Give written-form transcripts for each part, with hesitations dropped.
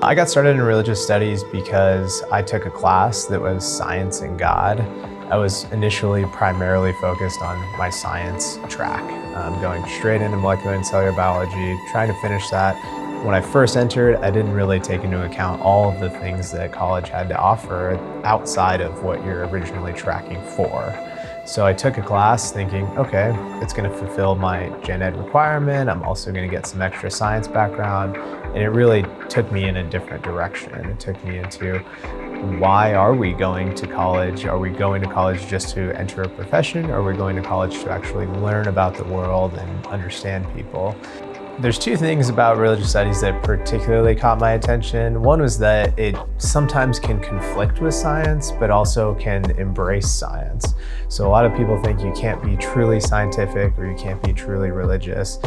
I got started in religious studies because I took a class that was science and God. I was initially primarily focused on my science track, going straight into molecular and cellular biology, trying to finish that. When I first entered, I didn't really take into account all of the things that college had to offer outside of what you're originally tracking for. So I took a class thinking, okay, it's going to fulfill my gen ed requirement. I'm also going to get some extra science background. And it really took me in a different direction. It took me into, why are we going to college? Are we going to college just to enter a profession? Or are we going to college to actually learn about the world and understand people? There's two things about religious studies that particularly caught my attention. One was that it sometimes can conflict with science, but also can embrace science. So a lot of people think you can't be truly scientific or you can't be truly religious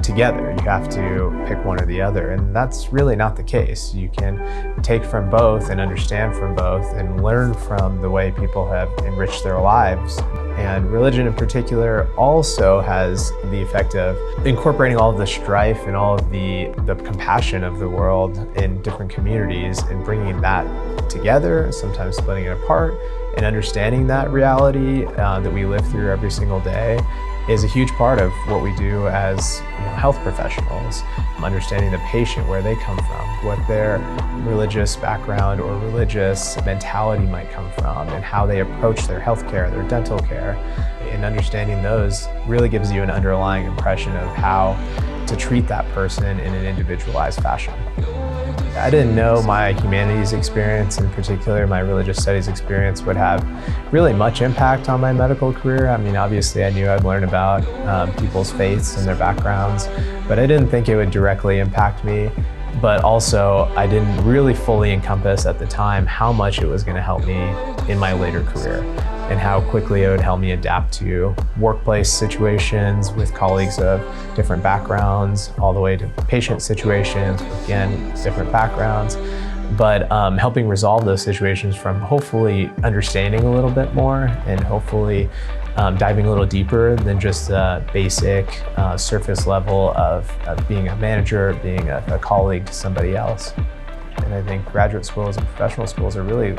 together. You have to pick one or the other, and that's really not the case. You can take from both and understand from both and learn from the way people have enriched their lives. And religion in particular also has the effect of incorporating all of the strife and all of the compassion of the world in different communities and bringing that together, sometimes splitting it apart, and understanding that reality that we live through every single day is a huge part of what we do as health professionals. Understanding the patient, where they come from, what their religious background or religious mentality might come from, and how they approach their healthcare, their dental care. And understanding those really gives you an underlying impression of how to treat that person in an individualized fashion. I didn't know my humanities experience, in particular my religious studies experience, would have really much impact on my medical career. I mean, obviously I knew I'd learn about people's faiths and their backgrounds, but I didn't think it would directly impact me. But also, I didn't really fully encompass at the time how much it was going to help me in my later career and how quickly it would help me adapt to workplace situations with colleagues of different backgrounds, all the way to patient situations, again, different backgrounds. But helping resolve those situations from hopefully understanding a little bit more and hopefully diving a little deeper than just the basic surface level of being a manager, being a colleague to somebody else. And I think graduate schools and professional schools are really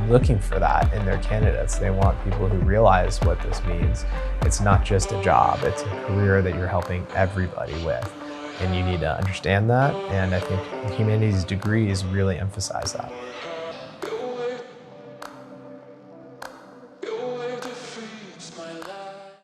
looking for that in their candidates. They want people who realize what this means. It's not just a job, it's a career that you're helping everybody with. And you need to understand that, and I think humanities degrees really emphasize that.